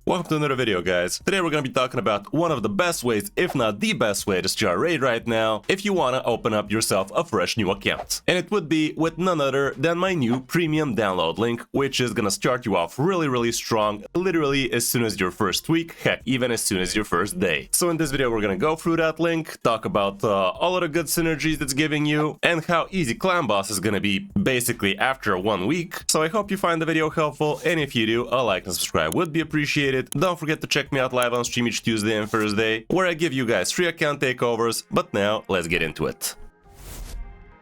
Welcome to another video, guys. Today we're gonna be talking about one of the best ways, if not the best way, to start raid right now if you wanna open up yourself a fresh new account. And it would be with none other than my new premium download link, which is gonna start you off really strong, literally as soon as your first week, heck, even as soon as your first day. So in this video we're gonna go through that link, talk about all of the good synergies it's giving you, and how easy clan boss is gonna be basically after 1 week. So I hope you find the video helpful, and if you do, a like and subscribe would be appreciated. Don't forget to check me out live on stream each Tuesday and Thursday, where I give you guys free account takeovers, but now let's get into it.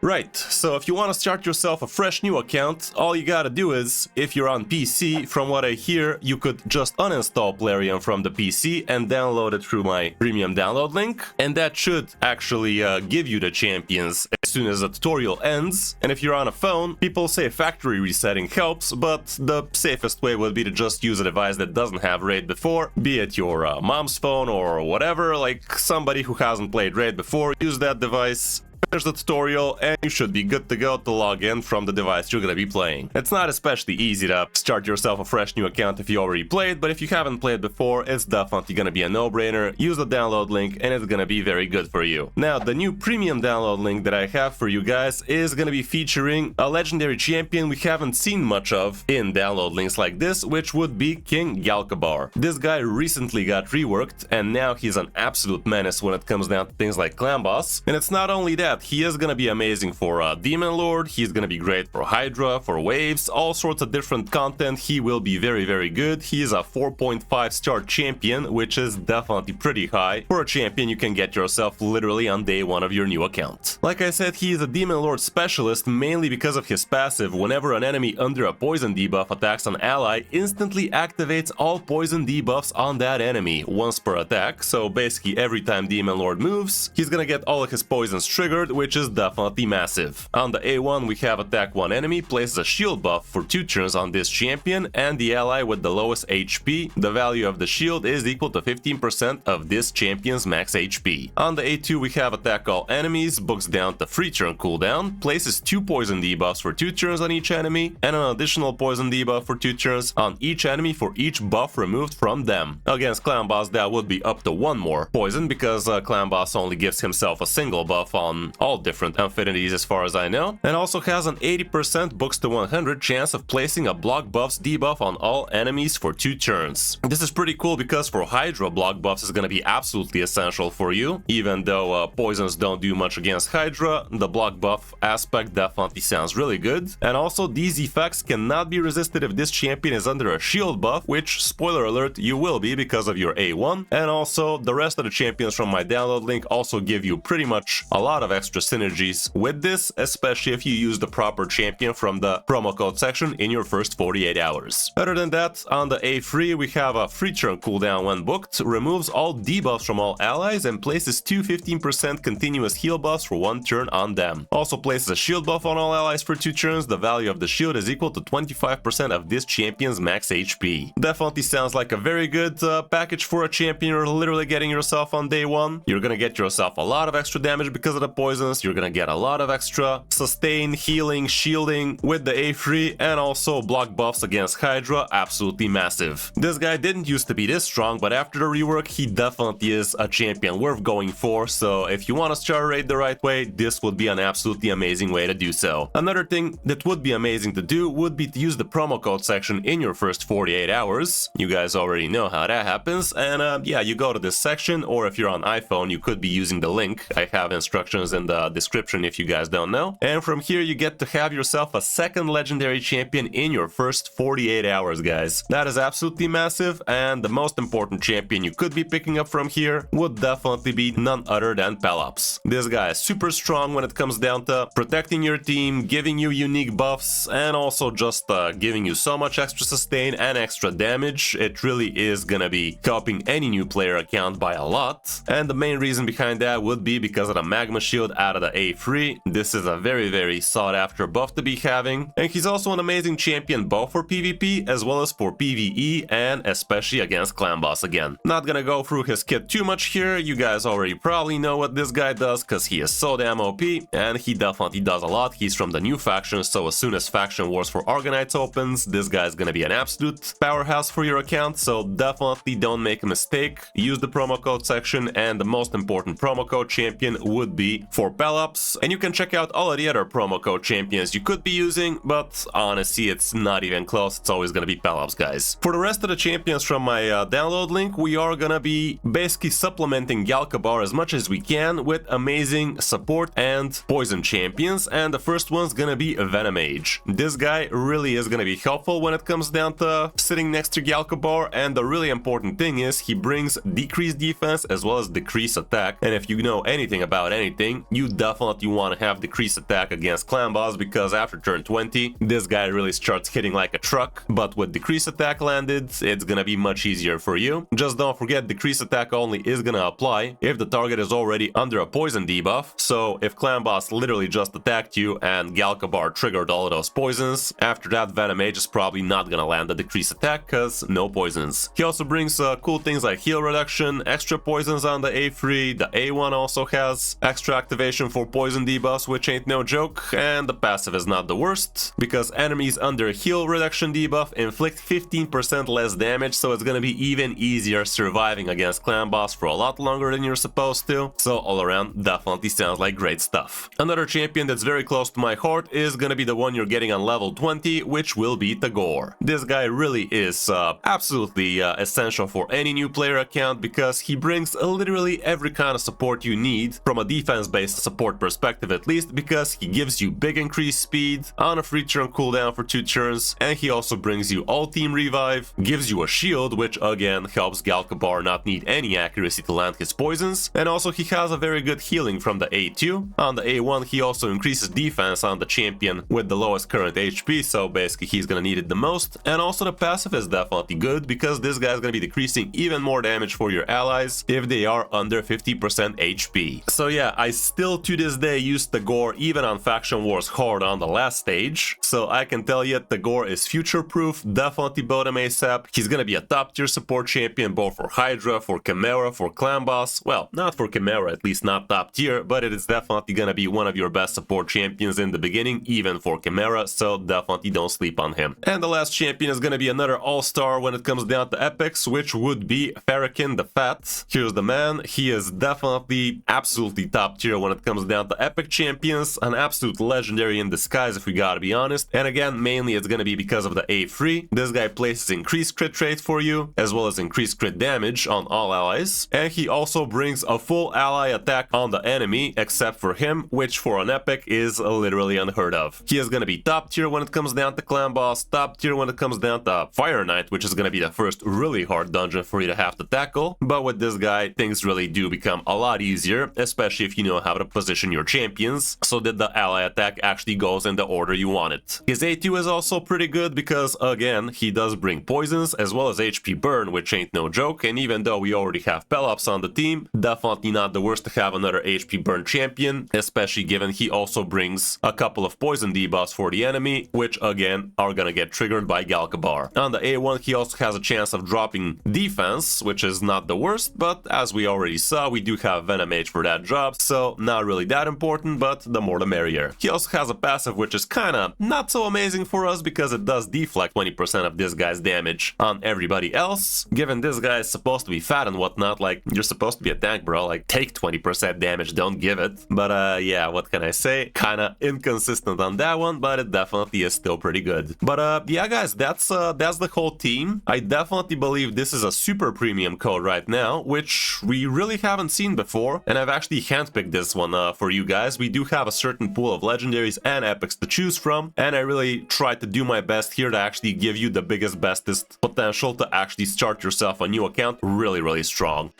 Right, so if you want to start yourself a fresh new account, all you gotta do is, if you're on PC, from what I hear, you could just uninstall Plarium from the PC and download it through my premium download link, and that should actually give you the champions as soon as the tutorial ends. And if you're on a phone, people say factory resetting helps, but the safest way would be to just use a device that doesn't have Raid before, be it your mom's phone or whatever, like somebody who hasn't played Raid before, use that device. Finish the tutorial and you should be good to go to log in from the device you're gonna be playing. It's not especially easy to start yourself a fresh new account if you already played, but if you haven't played before, it's definitely gonna be a no-brainer. Use the download link and it's gonna be very good for you. Now, the new premium download link that I have for you guys is gonna be featuring a legendary champion we haven't seen much of in download links like this, which would be King Galabar. This guy recently got reworked and now he's an absolute menace when it comes down to things like clan boss. And it's not only that, he is gonna be amazing for Demon Lord, he's gonna be great for Hydra, for waves, all sorts of different content. He will be very good. He is a 4.5 star champion, which is definitely pretty high for a champion you can get yourself literally on day 1 of your new account. Like I said, he is a Demon Lord specialist mainly because of his passive. Whenever an enemy under a poison debuff attacks an ally, instantly activates all poison debuffs on that enemy once per attack. So basically every time Demon Lord moves, he's gonna get all of his poisons triggered, which is definitely massive. On the A1 we have attack one enemy, places a shield buff for 2 turns on this champion, and the ally with the lowest HP, the value of the shield is equal to 15% of this champion's max HP. On the A2 we have attack all enemies, books down to 3 turn cooldown, places 2 poison debuffs for 2 turns on each enemy, and an additional poison debuff for 2 turns on each enemy for each buff removed from them. Against clan boss that would be up to 1 more poison, because clan boss only gives himself a single buff on all different affinities as far as I know, and also has an 80% books to 100 chance of placing a block buffs debuff on all enemies for 2 turns. This is pretty cool because for Hydra, block buffs is going to be absolutely essential for you. Even though poisons don't do much against Hydra, the block buff aspect definitely sounds really good. And also these effects cannot be resisted if this champion is under a shield buff, which, spoiler alert, you will be because of your A1. And also the rest of the champions from my download link also give you pretty much a lot of extra synergies with this, especially if you use the proper champion from the promo code section in your first 48 hours. Other than that, on the A3 we have a 3 turn cooldown when booked, removes all debuffs from all allies and places 2 15% continuous heal buffs for 1 turn on them. Also places a shield buff on all allies for 2 turns, the value of the shield is equal to 25% of this champion's max HP. Definitely sounds like a very good package for a champion you're literally getting yourself on day 1. You're gonna get yourself a lot of extra damage because of the poisons, you're gonna get a lot of extra sustain, healing, shielding with the A3, and also block buffs against Hydra, absolutely massive. This guy didn't used to be this strong, but after the rework he definitely is a champion worth going for, so if you want to start raid the right way, this would be an absolutely amazing way to do so. Another thing that would be amazing to do would be to use the promo code section in your first 48 hours. You guys already know how that happens, and yeah, you go to this section, or if you're on iPhone you could be using the link. I have instructions in the description if you guys don't know. And from here you get to have yourself a second legendary champion in your first 48 hours, guys. That is absolutely massive, and the most important champion you could be picking up from here would definitely be none other than Palops. This guy is super strong when it comes down to protecting your team, giving you unique buffs, and also just giving you so much extra sustain and extra damage. It really is gonna be helping any new player account by a lot, and the main reason behind that would be because of the magma shield out of the A3. This is a very sought after buff to be having, and he's also an amazing champion both for PvP as well as for PvE, and especially against clan boss again. Not gonna go through his kit too much here, you guys already probably know what this guy does because he is so damn OP, and he definitely does a lot. He's from the new faction, so as soon as Faction Wars for Argonites opens, this guy's gonna be an absolute powerhouse for your account, so definitely don't make a mistake. Use the promo code section, and the most important promo code champion would be for Palops, and you can check out all of the other promo code champions you could be using, but honestly it's not even close, it's always gonna be Palops, guys. For the rest of the champions from my download link, we are gonna be basically supplementing Galabar as much as we can with amazing support and poison champions, and the first one's gonna be Venomage. This guy really is gonna be helpful when it comes down to sitting next to Galabar, and the really important thing is he brings decreased defense as well as decreased attack, and if you know anything about anything, you definitely want to have decreased attack against clan boss, because after turn 20 this guy really starts hitting like a truck, but with decreased attack landed, it's gonna be much easier for you. Just don't forget, decreased attack only is gonna apply if the target is already under a poison debuff, so if clan boss literally just attacked you and Galabar triggered all of those poisons, after that Venomage is probably not gonna land the decreased attack because no poisons. He also brings cool things like heal reduction, extra poisons on the A3, the A1 also has extra activation for poison debuffs, which ain't no joke, and the passive is not the worst, because enemies under heal reduction debuff inflict 15% less damage, so it's gonna be even easier surviving against clan boss for a lot longer than you're supposed to, so all around definitely sounds like great stuff. Another champion that's very close to my heart is gonna be the one you're getting on level 20, which will be Tagoar. This guy really is absolutely essential for any new player account, because he brings literally every kind of support you need from a defense-based support perspective, at least, because he gives you big increased speed on a free turn cooldown for 2 turns, and he also brings you all team revive, gives you a shield, which again helps Galabar not need any accuracy to land his poisons, and also he has a very good healing from the A2. On the A1 he also increases defense on the champion with the lowest current HP, so basically he's gonna need it the most, and also the passive is definitely good, because this guy's gonna be decreasing even more damage for your allies if they are under 50% HP. So yeah, I still to this day use Tagoar even on Faction Wars Horde on the last stage, so I can tell you Tagoar is future proof, definitely build him ASAP. He's gonna be a top tier support champion both for Hydra, for Chimera, for clan boss. Well, not for Chimera, at least not top tier, but it is definitely gonna be one of your best support champions in the beginning, even for Chimera, so definitely don't sleep on him. And the last champion is gonna be another all-star when it comes down to epics, which would be Fahrakin the Fat. Here's the man, he is definitely absolutely top tier when it comes down to epic champions, an absolute legendary in disguise if we gotta be honest, and again mainly it's gonna be because of the A3. This guy places increased crit rate for you, as well as increased crit damage on all allies, and he also brings a full ally attack on the enemy except for him, which for an epic is literally unheard of. He is gonna be top tier when it comes down to clan boss, top tier when it comes down to Fire Knight, which is gonna be the first really hard dungeon for you to have to tackle, but with this guy things really do become a lot easier, especially if you know how to position your champions so that the ally attack actually goes in the order you want it. His A2 is also pretty good because again he does bring poisons as well as HP burn, which ain't no joke, and even though we already have Palops on the team, definitely not the worst to have another HP burn champion, especially given he also brings a couple of poison debuffs for the enemy, which again are gonna get triggered by Galabar. On the A1 he also has a chance of dropping defense, which is not the worst, but as we already saw, we do have Venomage for that job, so not really that important, but the more the merrier. He also has a passive which is kinda not so amazing for us because it does deflect 20% of this guy's damage on everybody else. Given this guy is supposed to be fat and whatnot, like, you're supposed to be a tank, bro, like, take 20% damage, don't give it. But yeah, what can I say? Kinda inconsistent on that one, but it definitely is still pretty good. But yeah guys, that's the whole team. I definitely believe this is a super premium code right now, which we really haven't seen before, and I've actually handpicked this one for you guys. We do have a certain pool of legendaries and epics to choose from, and I really tried to do my best here to actually give you the biggest, bestest potential to actually start yourself a new account really strong.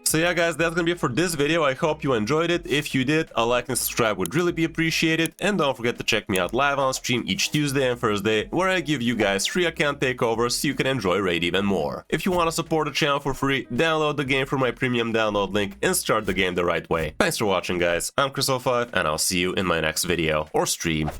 So yeah guys, that's gonna be it for this video. I hope you enjoyed it. If you did, a like and subscribe would really be appreciated. And don't forget to check me out live on stream each Tuesday and Thursday, where I give you guys free account takeovers so you can enjoy Raid even more. If you want to support the channel for free, download the game from my premium download link and start the game the right way. Thanks for watching guys, I'm Crystal5 and I'll see you in my next video or stream.